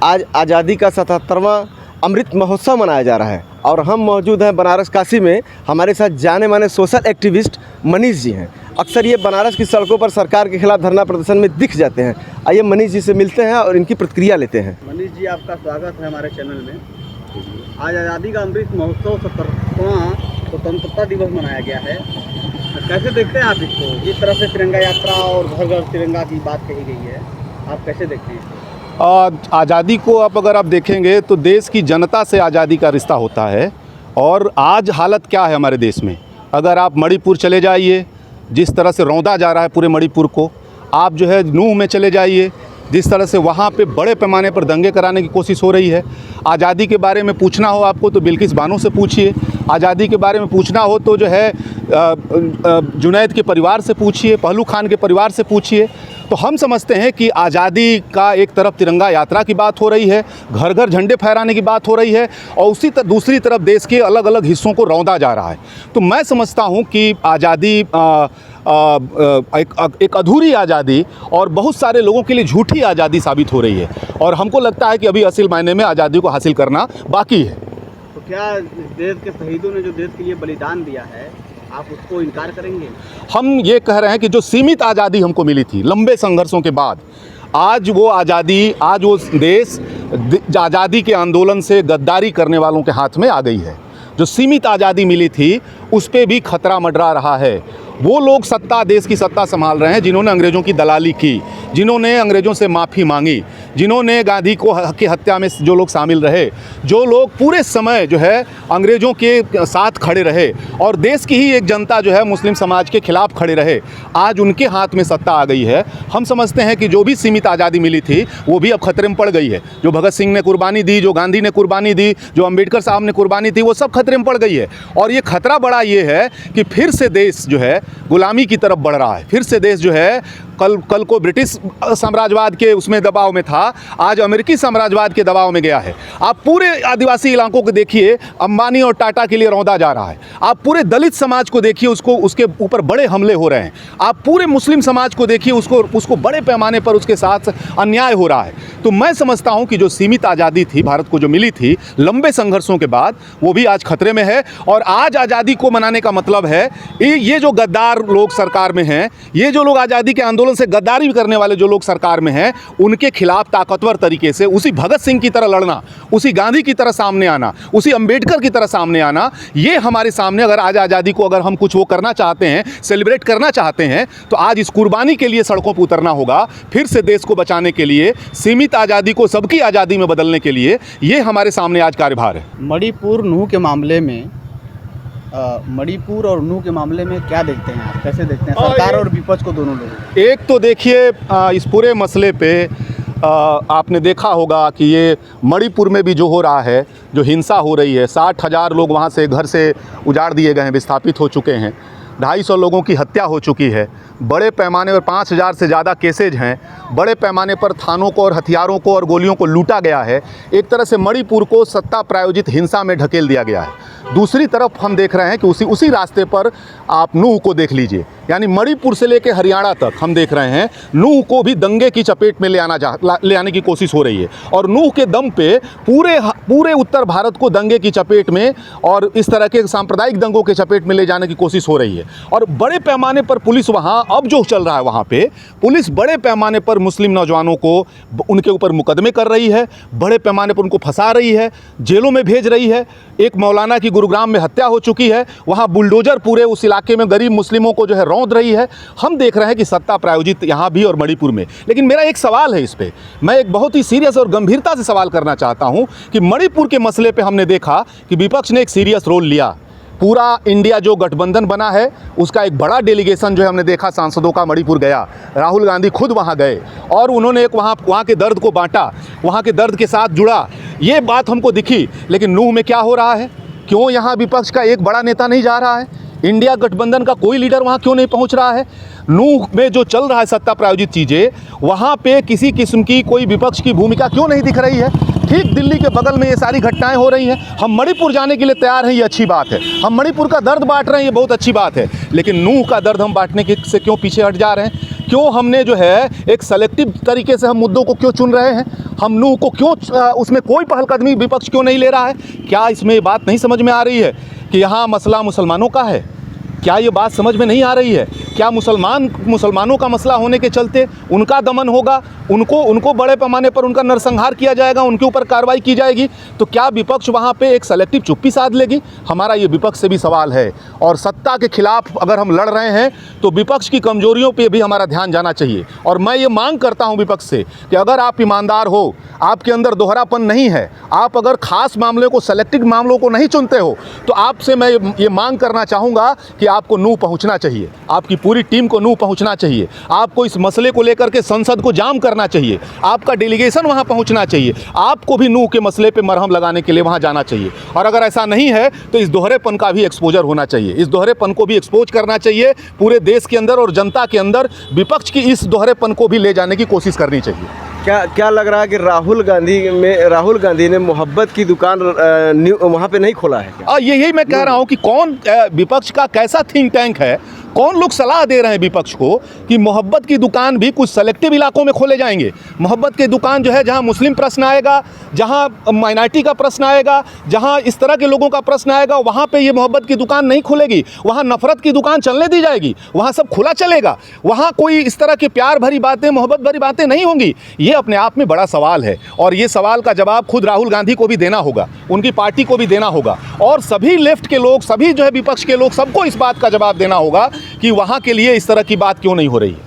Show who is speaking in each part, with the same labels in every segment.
Speaker 1: आज आज़ादी का 77वां अमृत महोत्सव मनाया जा रहा है और हम मौजूद हैं बनारस काशी में। हमारे साथ जाने माने सोशल एक्टिविस्ट मनीष जी हैं। अक्सर ये बनारस की सड़कों पर सरकार के खिलाफ धरना प्रदर्शन में दिख जाते हैं। आइए मनीष जी से मिलते हैं और इनकी प्रतिक्रिया लेते हैं।
Speaker 2: मनीष जी, आपका स्वागत है हमारे चैनल में। आज आज़ादी का अमृत महोत्सव 77वां स्वतंत्रता दिवस मनाया गया है। कैसे देखते हैं आप इसको? इस तरह से तिरंगा यात्रा और घर घर तिरंगा की बात कही गई है, आप कैसे देखते हैं?
Speaker 3: आज़ादी को अगर आप देखेंगे तो देश की जनता से आज़ादी का रिश्ता होता है। और आज हालत क्या है हमारे देश में, अगर आप मणिपुर चले जाइए, जिस तरह से रौंदा जा रहा है पूरे मणिपुर को। आप जो है नूह में चले जाइए, जिस तरह से वहाँ पे बड़े पैमाने पर दंगे कराने की कोशिश हो रही है। आज़ादी के बारे में पूछना हो आपको तो बिल्किस बानो से पूछिए। आज़ादी के बारे में पूछना हो तो जो है जुनैद के परिवार से पूछिए, पहलू खान के परिवार से पूछिए। तो हम समझते हैं कि आज़ादी का एक तरफ तिरंगा यात्रा की बात हो रही है, घर घर झंडे फहराने की बात हो रही है, और उसी दूसरी तरफ देश के अलग अलग हिस्सों को रौंदा जा रहा है। तो मैं समझता हूं कि आज़ादी एक अधूरी आज़ादी और बहुत सारे लोगों के लिए झूठी आज़ादी साबित हो रही है। और हमको लगता है कि अभी असल मायने में आज़ादी को हासिल करना बाकी है।
Speaker 2: तो क्या देश के शहीदों ने जो देश के लिए बलिदान दिया है, आप उसको इनकार करेंगे?
Speaker 3: हम ये कह रहे हैं कि जो सीमित आज़ादी हमको मिली थी लंबे संघर्षों के बाद, आज वो आज़ादी, आज वो देश आज़ादी के आंदोलन से गद्दारी करने वालों के हाथ में आ गई है। जो सीमित आज़ादी मिली थी उस पर भी खतरा मंडरा रहा है। वो लोग देश की सत्ता संभाल रहे हैं जिन्होंने अंग्रेज़ों की दलाली की, जिन्होंने अंग्रेज़ों से माफ़ी मांगी, जिन्होंने गांधी की हत्या में जो लोग शामिल रहे, जो लोग पूरे समय जो है अंग्रेज़ों के साथ खड़े रहे और देश की ही एक जनता जो है मुस्लिम समाज के खिलाफ खड़े रहे, आज उनके हाथ में सत्ता आ गई है। हम समझते हैं कि जो भी सीमित आज़ादी मिली थी वो भी अब खतरे में पड़ गई है। जो भगत सिंह ने कुर्बानी दी, जो गांधी ने कुर्बानी दी, जो अम्बेडकर साहब ने कुर्बानी दी, वो सब खतरे में पड़ गई है। और ये खतरा बड़ा ये है कि फिर से देश जो है गुलामी की तरफ बढ़ रहा है। फिर से देश जो है कल को ब्रिटिश साम्राज्यवाद के उसमें दबाव में था, आज अमेरिकी साम्राज्यवाद के दबाव में गया है। आप पूरे आदिवासी इलाकों को देखिए, अंबानी और टाटा के लिए रौंदा जा रहा है। आप पूरे दलित समाज को देखिए, उसके ऊपर बड़े हमले हो रहे हैं। आप पूरे मुस्लिम समाज को देखिए, उसको बड़े पैमाने पर उसके साथ अन्याय हो रहा है। तो मैं समझता हूं कि जो सीमित आज़ादी थी भारत को जो मिली थी लंबे संघर्षों के बाद, वो भी आज खतरे में है। और आज आज़ादी को मनाने का मतलब है ये जो गद्दार लोग सरकार में हैं, ये जो लोग आज़ादी के आंदोलन से गद्दारी करने वाले जो लोग सरकार में हैं, उनके खिलाफ ताकतवर तरीके से उसी भगत सिंह की तरह लड़ना, उसी गांधी की तरह सामने आना, उसी अंबेडकर की तरह सामने आना, ये हमारे सामने अगर आज आज़ादी को अगर हम कुछ वो करना चाहते हैं, सेलिब्रेट करना चाहते हैं, तो आज इस कुर्बानी के लिए सड़कों पर उतरना होगा। फिर से देश को बचाने के लिए, सीमित आज़ादी को सबकी आज़ादी में बदलने के लिए, ये हमारे सामने आज कार्यभार है।
Speaker 2: मणिपुर नूह के मामले में मणिपुर और नूह के मामले में क्या देखते हैं आप, कैसे देखते हैं सरकार और विपक्ष को, दोनों लोग?
Speaker 3: एक तो देखिए, इस पूरे मसले पे आपने देखा होगा कि ये मणिपुर में भी जो हो रहा है, जो हिंसा हो रही है, 60,000 लोग वहाँ से घर से उजाड़ दिए गए हैं, विस्थापित हो चुके हैं, 250 लोगों की हत्या हो चुकी है, बड़े पैमाने पर 5000 से ज़्यादा केसेज हैं, बड़े पैमाने पर थानों को और हथियारों को और गोलियों को लूटा गया है। एक तरह से मणिपुर को सत्ता प्रायोजित हिंसा में ढकेल दिया गया है। दूसरी तरफ हम देख रहे हैं कि उसी रास्ते पर आप नूह को देख लीजिए, यानी मणिपुर से लेकर हरियाणा तक हम देख रहे हैं नूह को भी दंगे की चपेट में ले आने की कोशिश हो रही है। और नूह के दम पे पूरे उत्तर भारत को दंगे की चपेट में और इस तरह के सांप्रदायिक दंगों के चपेट में ले जाने की कोशिश हो रही है। और बड़े पैमाने पर पुलिस वहाँ अब जो चल रहा है, वहाँ पे पुलिस बड़े पैमाने पर मुस्लिम नौजवानों को, उनके ऊपर मुकदमे कर रही है, बड़े पैमाने पर उनको फंसा रही है, जेलों में भेज रही है। एक मौलाना की गुरुग्राम में हत्या हो चुकी है, वहाँ बुलडोजर पूरे उस इलाके में गरीब मुस्लिमों को जो है रौंद रही है। हम देख रहे हैं कि सत्ता प्रायोजित यहाँ भी और मणिपुर में। लेकिन मेरा एक सवाल है इस पर, मैं एक बहुत ही सीरियस और गंभीरता से सवाल करना चाहता हूँ कि मणिपुर के मसले पर हमने देखा कि विपक्ष ने एक सीरियस रोल लिया। पूरा इंडिया जो गठबंधन बना है उसका एक बड़ा डेलीगेशन जो है हमने देखा सांसदों का मणिपुर गया। राहुल गांधी खुद वहाँ गए और उन्होंने एक वहाँ के दर्द को बांटा, वहाँ के दर्द के साथ जुड़ा, ये बात हमको दिखी। लेकिन नूह में क्या हो रहा है? क्यों यहाँ विपक्ष का एक बड़ा नेता नहीं जा रहा है? इंडिया गठबंधन का कोई लीडर वहाँ क्यों नहीं पहुँच रहा है? नूह में जो चल रहा है सत्ता प्रायोजित चीज़ें, वहाँ पे किसी किस्म की कोई विपक्ष की भूमिका क्यों नहीं दिख रही है? ठीक दिल्ली के बगल में ये सारी घटनाएं हो रही हैं। हम मणिपुर जाने के लिए तैयार हैं, ये अच्छी बात है। हम मणिपुर का दर्द बांट रहे हैं, ये बहुत अच्छी बात है। लेकिन नूह का दर्द हम बांटने से क्यों पीछे हट जा रहे हैं? क्यों हमने जो है एक सेलेक्टिव तरीके से हम मुद्दों को क्यों चुन रहे हैं, हम नूह को क्यों उसमें कोई पहलकदमी विपक्ष क्यों नहीं ले रहा है। क्या इसमें ये बात नहीं समझ में आ रही है कि यहाँ मसला मुसलमानों का है? क्या ये बात समझ में नहीं आ रही है? क्या मुसलमानों का मसला होने के चलते उनका दमन होगा, उनको बड़े पैमाने पर उनका नरसंहार किया जाएगा, उनके ऊपर कार्रवाई की जाएगी? तो क्या विपक्ष वहाँ पे एक सेलेक्टिव चुप्पी साध लेगी? हमारा ये विपक्ष से भी सवाल है। और सत्ता के खिलाफ अगर हम लड़ रहे हैं तो विपक्ष की कमजोरियों पे भी हमारा ध्यान जाना चाहिए। और मैं ये मांग करता हूँ विपक्ष से कि अगर आप ईमानदार हो, आपके अंदर दोहरापन नहीं है, आप अगर खास मामलों को, सेलेक्टिव मामलों को नहीं चुनते हो, तो आपसे मैं ये मांग करना चाहूँगा कि आपको नूह पहुँचना चाहिए, आपकी पूरी टीम को नूह पहुँचना चाहिए, आपको इस मसले को लेकर के संसद को जाम करना चाहिए, आपका डेलीगेशन वहाँ पहुँचना चाहिए, आपको भी नूह के मसले पे मरहम लगाने के लिए वहाँ जाना चाहिए। और अगर ऐसा नहीं है तो इस दोहरेपन का भी एक्सपोजर होना चाहिए, इस दोहरेपन को भी एक्सपोज करना चाहिए पूरे देश के अंदर और जनता के अंदर। विपक्ष की इस दोहरेपन को भी ले जाने की कोशिश करनी चाहिए।
Speaker 1: क्या लग रहा है कि राहुल गांधी ने मोहब्बत की दुकान वहाँ पे नहीं खोला है क्या?
Speaker 3: यही मैं कह रहा हूँ कि कौन विपक्ष का कैसा थिंक टैंक है, कौन लोग सलाह दे रहे हैं विपक्ष को कि मोहब्बत की दुकान भी कुछ सेलेक्टिव इलाकों में खोले जाएंगे। मोहब्बत की दुकान जो है जहां मुस्लिम प्रश्न आएगा, जहां माइनॉरिटी का प्रश्न आएगा, जहां इस तरह के लोगों का प्रश्न आएगा, वहां पे ये मोहब्बत की दुकान नहीं खुलेगी। वहां नफरत की दुकान चलने दी जाएगी, वहां सब खुला चलेगा, वहां कोई इस तरह की प्यार भरी बातें, मोहब्बत भरी बातें नहीं होंगी। ये अपने आप में बड़ा सवाल है और ये सवाल का जवाब खुद राहुल गांधी को भी देना होगा, उनकी पार्टी को भी देना होगा और सभी लेफ्ट के लोग, सभी जो है विपक्ष के लोग, सबको इस बात का जवाब देना होगा कि वहाँ के लिए इस तरह की बात क्यों नहीं हो रही है।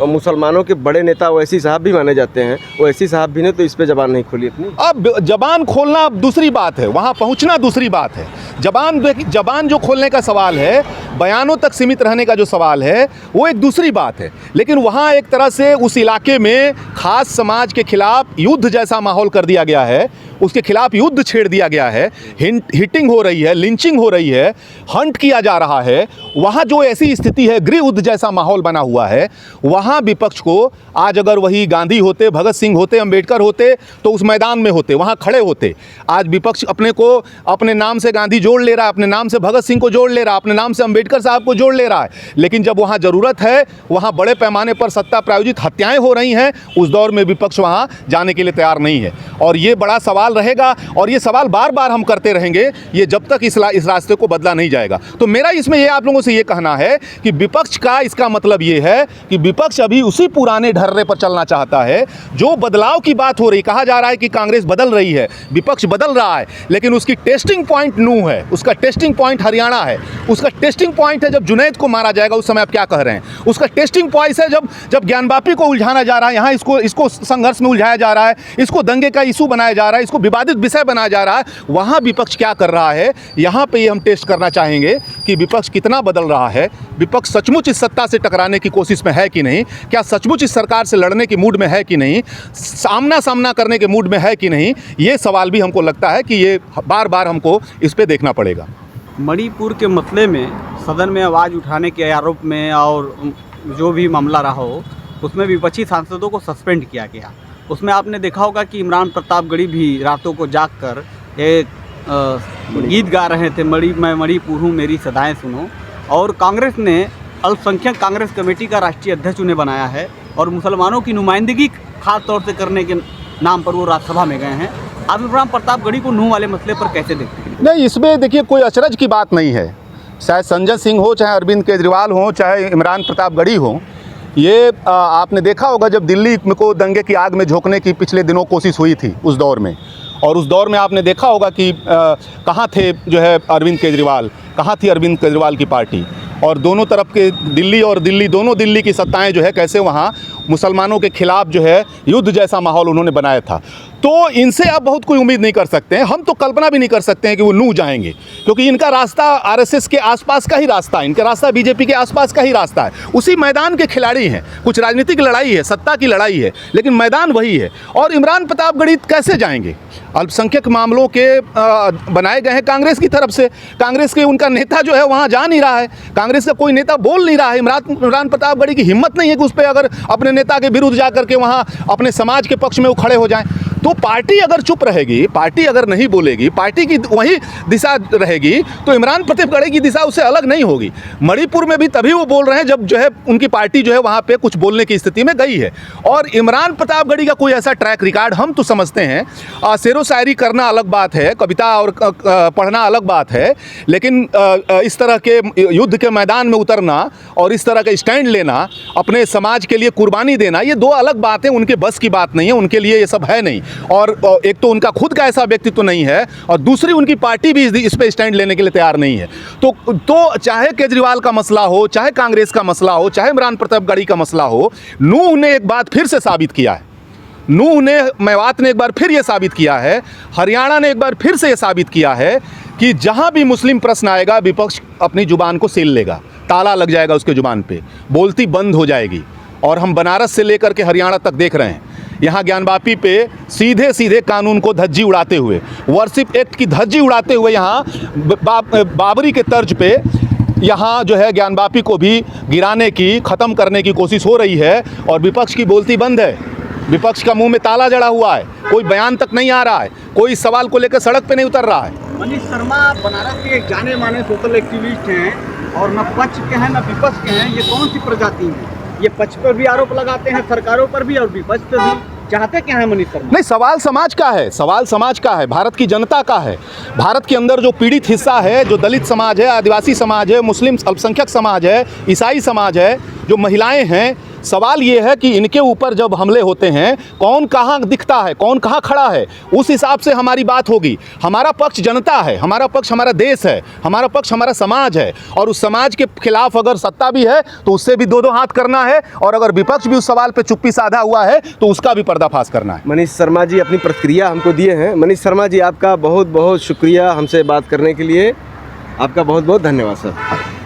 Speaker 1: मुसलमानों के बड़े नेता ओवैसी साहब भी माने जाते हैं, ओवैसी साहब भी ने तो इस पे जबान नहीं खोली अपनी।
Speaker 3: अब जबान खोलना दूसरी बात है, वहाँ पहुँचना दूसरी बात है। जबान जो खोलने का सवाल है, बयानों तक सीमित रहने का जो सवाल है, वो एक दूसरी बात है। लेकिन वहाँ एक तरह से उस इलाके में खास समाज के खिलाफ युद्ध जैसा माहौल कर दिया गया है, उसके खिलाफ युद्ध छेड़ दिया गया है, हिटिंग हो रही है, लिंचिंग हो रही है, हंट किया जा रहा है। वहाँ जो ऐसी स्थिति है, गृह युद्ध जैसा माहौल बना हुआ है, वहाँ विपक्ष को आज अगर वही गांधी होते, भगत सिंह होते, अंबेडकर होते तो उस मैदान में होते, वहाँ खड़े होते। आज विपक्ष अपने को अपने नाम से गांधी जोड़ ले रहा है, अपने नाम से भगत सिंह को जोड़ ले रहा है, अपने नाम से अंबेडकर साहब को जोड़ ले रहा है। लेकिन जब वहाँ ज़रूरत है, वहाँ बड़े पैमाने पर सत्ता प्रायोजित हत्याएं हो रही हैं, उस दौर में विपक्ष वहाँ जाने के लिए तैयार नहीं है। और ये बड़ा सवाल रहेगा और ये सवाल बार बार हम करते रहेंगे, ये जब तक इस रास्ते को बदला नहीं जाएगा। तो मेरा इसमें ये आप लोगों से ये कहना है कि विपक्ष का इसका मतलब ये है कि विपक्ष अभी उसी पुराने ढर्रे पर चलना चाहता है। जो बदलाव की बात हो रही, कहा जा रहा है कि कांग्रेस बदल रही है, विपक्ष बदल रहा है, लेकिन उसकी टेस्टिंग पॉइंट नूह है, उसका टेस्टिंग पॉइंट हरियाणा है, उसका टेस्टिंग पॉइंट है जब जुनैद को मारा जाएगा, उस समय आप क्या कह रहे हैं। उसका टेस्टिंग पॉइंट है जब ज्ञानवापी को उलझाना जा रहा है, यहाँ इसको संघर्ष में उलझाया जा रहा है, इसको दंगे का इशू बनाया जा रहा है, इसको विवादित विषय बनाया जा रहा है, वहाँ विपक्ष क्या कर रहा है। यहाँ पे ये हम टेस्ट करना चाहेंगे कि विपक्ष कितना बदल रहा है, विपक्ष सचमुच इस सत्ता से टकराने की कोशिश में है कि नहीं, क्या सचमुच इस सरकार से लड़ने की मूड में है कि नहीं, सामना करने के मूड में है कि नहीं। ये सवाल भी हमको लगता है कि ये बार बार हमको इस पे देखना पड़ेगा।
Speaker 2: मणिपुर के मसले में सदन में आवाज़ उठाने के आरोप में और जो भी मामला रहा हो, उसमें विपक्षी सांसदों को सस्पेंड किया गया। उसमें आपने देखा होगा कि इमरान प्रतापगढ़ी भी रातों को जागकर एक गीत गा रहे थे, मैं मणिपुर हूँ मेरी सदाएं सुनो। और कांग्रेस ने अल्पसंख्यक कांग्रेस कमेटी का राष्ट्रीय अध्यक्ष उन्हें बनाया है और मुसलमानों की नुमाइंदगी खास तौर से करने के नाम पर वो राज्यसभा में गए हैं। आप इमरान प्रतापगढ़ी को नूह वाले मसले पर कैसे देखते हैं?
Speaker 3: नहीं, इसमें देखिए कोई अचरज की बात नहीं है। चाहे संजय सिंह हो, चाहे अरविंद केजरीवाल हो, चाहे इमरान प्रतापगढ़ी हो, ये आपने देखा होगा जब दिल्ली को दंगे की आग में झोंकने की पिछले दिनों कोशिश हुई थी उस दौर में, और उस दौर में आपने देखा होगा कि कहाँ थे जो है अरविंद केजरीवाल, कहाँ थी अरविंद केजरीवाल की पार्टी। और दोनों तरफ के दिल्ली और दिल्ली, दोनों दिल्ली की सत्ताएं जो है कैसे वहाँ मुसलमानों के खिलाफ जो है युद्ध जैसा माहौल उन्होंने बनाया था। तो इनसे आप बहुत कोई उम्मीद नहीं कर सकते हैं। हम तो कल्पना भी नहीं कर सकते हैं कि वो नूह जाएंगे, क्योंकि इनका रास्ता आरएसएस के आसपास का ही रास्ता है, इनका रास्ता बीजेपी के आसपास का ही रास्ता है। उसी मैदान के खिलाड़ी हैं। कुछ राजनीतिक लड़ाई है, सत्ता की लड़ाई है, लेकिन मैदान वही है। और इमरान प्रतापगढ़ी कैसे जाएंगे? अल्पसंख्यक मामलों के बनाए गए हैं कांग्रेस की तरफ से। कांग्रेस के उनका नेता जो है वहाँ जा नहीं रहा है, कांग्रेस का कोई नेता बोल नहीं रहा है। इमरान प्रतापगढ़ी की हिम्मत नहीं है कि उस पर अगर अपने नेता के विरुद्ध जा करके वहाँ अपने समाज के पक्ष में वो खड़े हो जाएं। तो पार्टी अगर चुप रहेगी, पार्टी अगर नहीं बोलेगी, पार्टी की वही दिशा रहेगी, तो इमरान प्रतापगढ़ी की दिशा उससे अलग नहीं होगी। मणिपुर में भी तभी वो बोल रहे हैं जब जो है उनकी पार्टी जो है वहाँ पे कुछ बोलने की स्थिति में गई है। और इमरान प्रतापगढ़ी का कोई ऐसा ट्रैक रिकॉर्ड हम तो समझते हैं, शेरो शायरी करना अलग बात है, कविता और पढ़ना अलग बात है, लेकिन इस तरह के युद्ध के मैदान में उतरना और इस तरह का स्टैंड लेना, अपने समाज के लिए कुर्बानी देना, ये दो अलग बातें, उनके बस की बात नहीं है, उनके लिए ये सब है नहीं। और एक तो उनका खुद का ऐसा व्यक्तित्व नहीं है, और दूसरी उनकी पार्टी भी इस पे स्टैंड लेने के लिए तैयार नहीं है। तो चाहे केजरीवाल का मसला हो, चाहे कांग्रेस का मसला हो, चाहे इमरान प्रतापगढ़ी का मसला हो, नूह ने एक बात फिर से साबित किया है, नूह ने, मेवात ने एक बार फिर ये साबित किया है, हरियाणा ने एक बार फिर से ये साबित किया है कि जहां भी मुस्लिम प्रश्न आएगा विपक्ष अपनी जुबान को सील लेगा, ताला लग जाएगा उसके जुबान पे, बोलती बंद हो जाएगी। और हम बनारस से लेकर के हरियाणा तक देख रहे हैं, यहाँ ज्ञानवापी पे सीधे सीधे कानून को धज्जी उड़ाते हुए, वर्शिप एक्ट की धज्जी उड़ाते हुए यहाँ बाबरी के तर्ज पे यहाँ जो है ज्ञानवापी को भी गिराने की, ख़त्म करने की कोशिश हो रही है। और विपक्ष की बोलती बंद है, विपक्ष का मुंह में ताला जड़ा हुआ है, कोई बयान तक नहीं आ रहा है, कोई इस सवाल को लेकर सड़क पे नहीं उतर रहा है।
Speaker 2: मनीष शर्मा बनारस के एक जाने माने सोशल एक्टिविस्ट हैं और न पक्ष के हैं न विपक्ष के हैं। ये कौन सी प्रजाति है? ये पक्ष पर भी आरोप लगाते हैं, सरकारों पर भी और विपक्ष पर भी। चाहते क्या है मनीष शर्मा?
Speaker 3: नहीं, सवाल समाज का है, सवाल समाज का है, भारत की जनता का है। भारत के अंदर जो पीड़ित हिस्सा है, जो दलित समाज है, आदिवासी समाज है, मुस्लिम अल्पसंख्यक समाज है, ईसाई समाज है, जो महिलाएं हैं, सवाल ये है कि इनके ऊपर जब हमले होते हैं, कौन कहाँ दिखता है, कौन कहाँ खड़ा है, उस हिसाब से हमारी बात होगी। हमारा पक्ष जनता है, हमारा पक्ष हमारा देश है, हमारा पक्ष हमारा समाज है, और उस समाज के खिलाफ अगर सत्ता भी है तो उससे भी दो दो हाथ करना है, और अगर विपक्ष भी उस सवाल पे चुप्पी साधा हुआ है तो उसका भी पर्दाफाश करना है।
Speaker 1: मनीष शर्मा जी अपनी प्रतिक्रिया हमको दिए हैं। मनीष शर्मा जी, आपका बहुत बहुत शुक्रिया हमसे बात करने के लिए, आपका बहुत बहुत धन्यवाद सर।